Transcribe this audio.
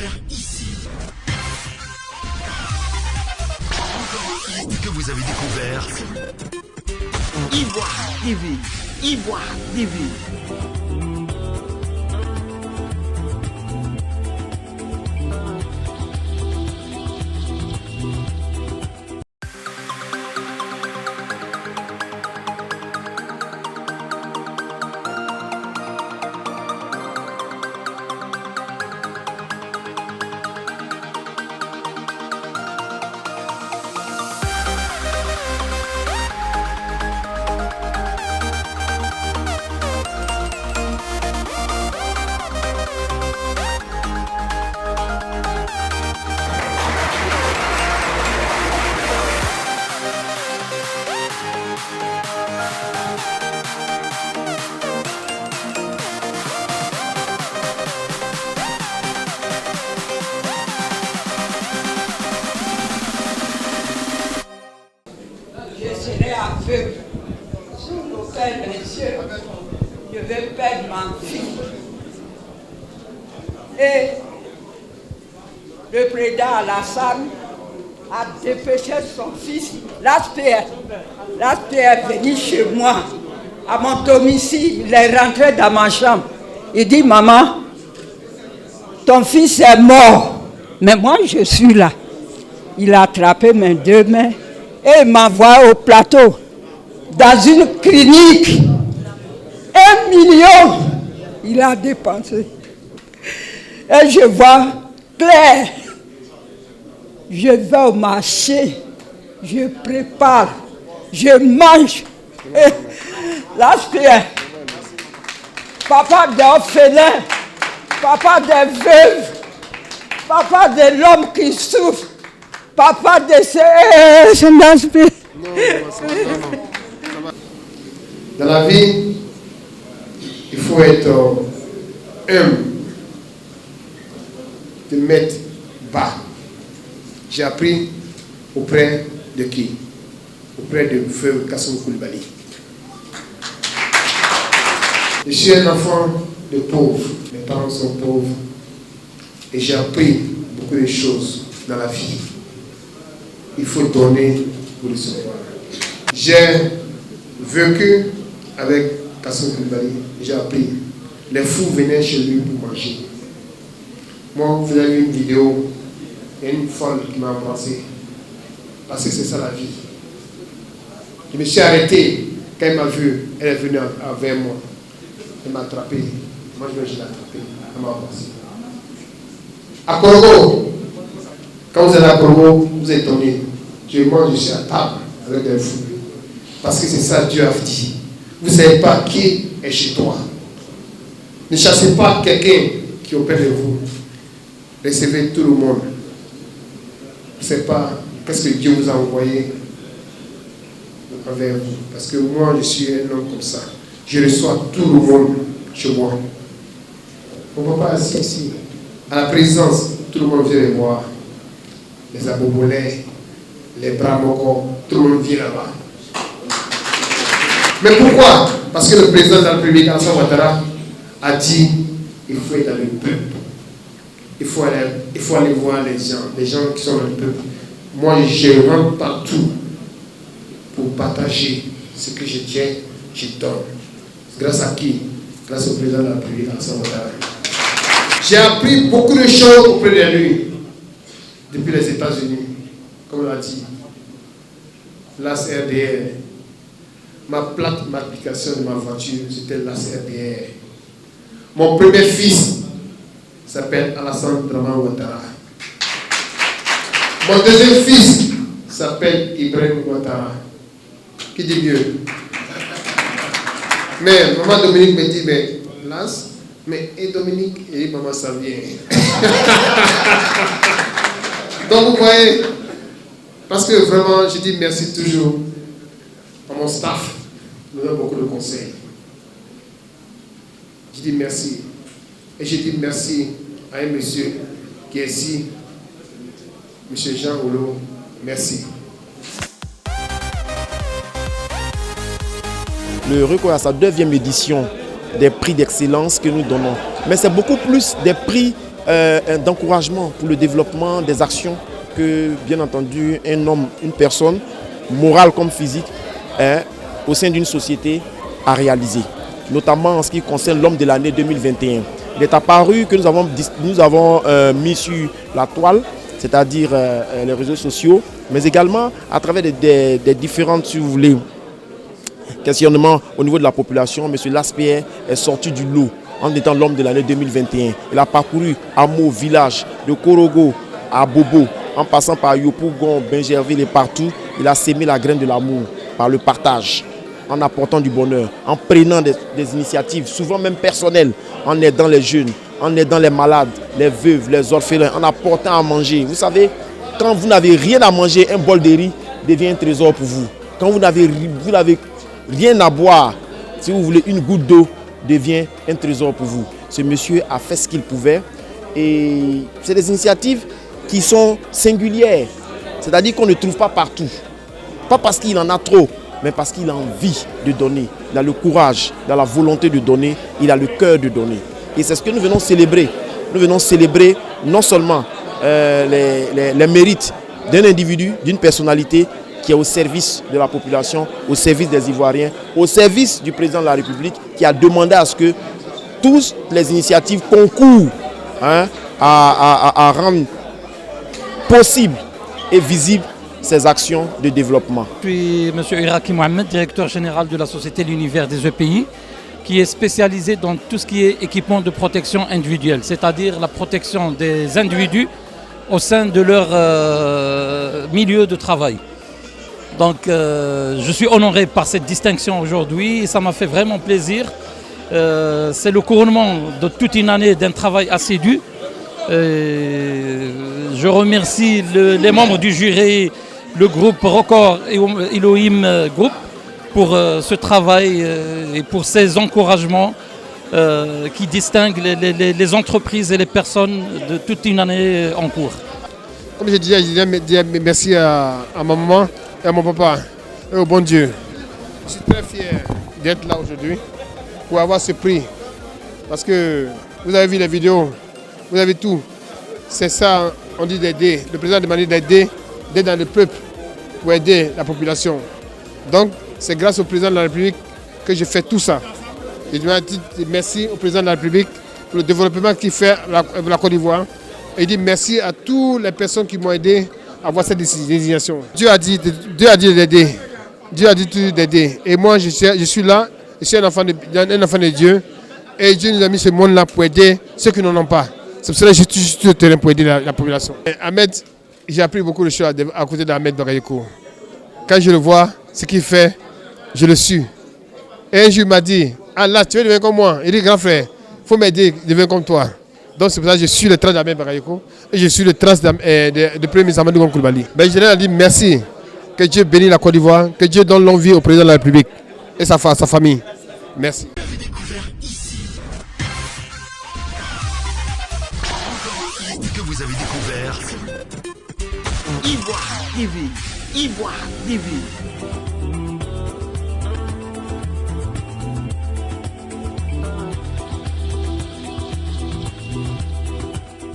découvert ici. Que vous avez découvert Ivoire TV. Ivoire TV. Je serai aveugle. Sous l'autel des cieux, je vais perdre ma fille. Et le président Alassane a dépêché son fils, l'aspect est venu chez moi, à mon domicile. Il est rentré dans ma chambre. Il dit, maman, ton fils est mort. Mais moi, je suis là. Il a attrapé mes deux mains et il m'envoie au plateau, dans une clinique. 1 million, il a dépensé. Et je vois clair. Je vais au marché, je prépare, je mange. Et l'aspect, papa d'orphelin, papa des veuves, papa de l'homme qui souffre, papa de ce l'aspect. Dans la vie, il faut être humble, te mettre bas. J'ai appris auprès de qui? Auprès de Feu Kassoum Koulibaly. Je suis un enfant de pauvres. Mes parents sont pauvres. Et j'ai appris beaucoup de choses dans la vie. Il faut donner pour recevoir. J'ai vécu avec Kassoum Koulibaly. J'ai appris. Les fous venaient chez lui pour manger. Moi, vous avez vu une vidéo. Il y a une folle qui m'a embrassé. Parce que c'est ça la vie. Je me suis arrêté. Quand elle m'a vu, elle est venue vers moi. Elle m'a attrapé. Moi, je l'ai attrapé. Elle m'a embrassé. À Korogo, quand vous allez à Korogo, vous êtes étonné. Je mange, je suis à table avec un fou. Parce que c'est ça Dieu a dit. Vous ne savez pas qui est chez toi. Ne chassez pas quelqu'un qui est auprès de vous. Recevez tout le monde. Je ne sais pas qu'est-ce que Dieu vous a envoyé envers vous. Parce que moi, je suis un homme comme ça. Je reçois tout le monde chez moi. Mon papa assis ici. À la présidence, tout le monde vient les voir. Les abobolais, les bramokos, tout le monde vient là-bas. Mais pourquoi? Parce que le président de la République, Alassane Ouattara, a dit il faut être dans le peuple. Il faut aller voir les gens qui sont dans le peuple. Moi, je rentre partout pour partager ce que je tiens, je donne. Grâce à qui? Grâce au président de la République, Alassane Ouattara. J'ai appris beaucoup de choses auprès de lui depuis les États-Unis, comme on l'a dit. L'ACRDR. Ma plate d'application de ma voiture, c'était l'ACRDR. Mon premier fils s'appelle Alassane Dramane Ouattara. Mon deuxième fils s'appelle Ibrahim Ouattara. Qui dit mieux? Mais maman Dominique me dit, mais Las, mais et Dominique, et maman ça vient. Donc vous voyez, parce que vraiment, je dis merci toujours à mon staff. Nous avons beaucoup de conseils. Je dis merci. Et je dis merci à un monsieur qui est ici, M. Jean Olo. Merci. Le RECO a sa 2e édition des prix d'excellence que nous donnons. Mais c'est beaucoup plus des prix d'encouragement pour le développement des actions que, bien entendu, un homme, une personne, morale comme physique, au sein d'une société a réalisé, notamment en ce qui concerne l'homme de l'année 2021. Il est apparu que nous avons mis sur la toile, c'est-à-dire les réseaux sociaux, mais également à travers des différentes, si vous voulez, questionnements au niveau de la population. M. Laspierre est sorti du lot en étant l'homme de l'année 2021. Il a parcouru hameaux, villages, de Korogo à Bobo, en passant par Yopougon, Bingerville et partout. Il a sémé la graine de l'amour par le partage, en apportant du bonheur, en prenant des initiatives, souvent même personnelles, en aidant les jeunes, en aidant les malades, les veuves, les orphelins, en apportant à manger. Vous savez, quand vous n'avez rien à manger, un bol de riz devient un trésor pour vous. Quand vous n'avez rien à boire, si vous voulez, une goutte d'eau devient un trésor pour vous. Ce monsieur a fait ce qu'il pouvait et c'est des initiatives qui sont singulières. C'est-à-dire qu'on ne trouve pas partout. Pas parce qu'il en a trop, mais parce qu'il a envie de donner. Il a le courage, il a la volonté de donner, il a le cœur de donner. Et c'est ce que nous venons célébrer. Nous venons célébrer non seulement les mérites d'un individu, d'une personnalité qui est au service de la population, au service des Ivoiriens, au service du président de la République qui a demandé à ce que toutes les initiatives concourent à rendre possible et visible ces actions de développement. Je suis M. Iraki Mohamed, directeur général de la société L'Univers des EPI, qui est spécialisé dans tout ce qui est équipement de protection individuelle, c'est-à-dire la protection des individus au sein de leur milieu de travail. Donc je suis honoré par cette distinction aujourd'hui et ça m'a fait vraiment plaisir. C'est le couronnement de toute une année d'un travail assidu. Je remercie les membres du jury, le groupe Record et Elohim Group pour ce travail et pour ces encouragements qui distinguent les entreprises et les personnes de toute une année en cours. Comme je disais, je dis merci à ma maman et à mon papa et au bon Dieu. Je suis très fier d'être là aujourd'hui pour avoir ce prix. Parce que vous avez vu les vidéos, vous avez tout. C'est ça, on dit d'aider. Le président a demandé d'aider dans le peuple pour aider la population. Donc, c'est grâce au président de la République que je fais tout ça. Je dis merci au président de la République pour le développement qu'il fait la Côte d'Ivoire. Et je dis merci à toutes les personnes qui m'ont aidé à avoir cette désignation. Dieu a dit d'aider. Dieu a dit d'aider. Et moi, je suis là, je suis un enfant de Dieu. Et Dieu nous a mis ce monde-là pour aider ceux qui n'en ont pas. C'est pour cela que je suis sur le terrain pour aider la population. Et Ahmed, j'ai appris beaucoup de choses à côté d'Ahmed Bagayoko. Quand je le vois, ce qu'il fait, je le suis. Et un jour, il m'a dit, ah là, tu veux devenir comme moi. Il dit, grand frère, il faut m'aider, devenir comme toi. Donc c'est pour ça que je suis le trace d'Ahmed Bagayoko et je suis le trace de Premier ministre Amadou Koulibaly. Ben, je leur ai dit merci, que Dieu bénisse la Côte d'Ivoire, que Dieu donne longue vie au président de la République et sa famille. Merci. Que vous avez découvert Ivoire TV. Ivoire TV.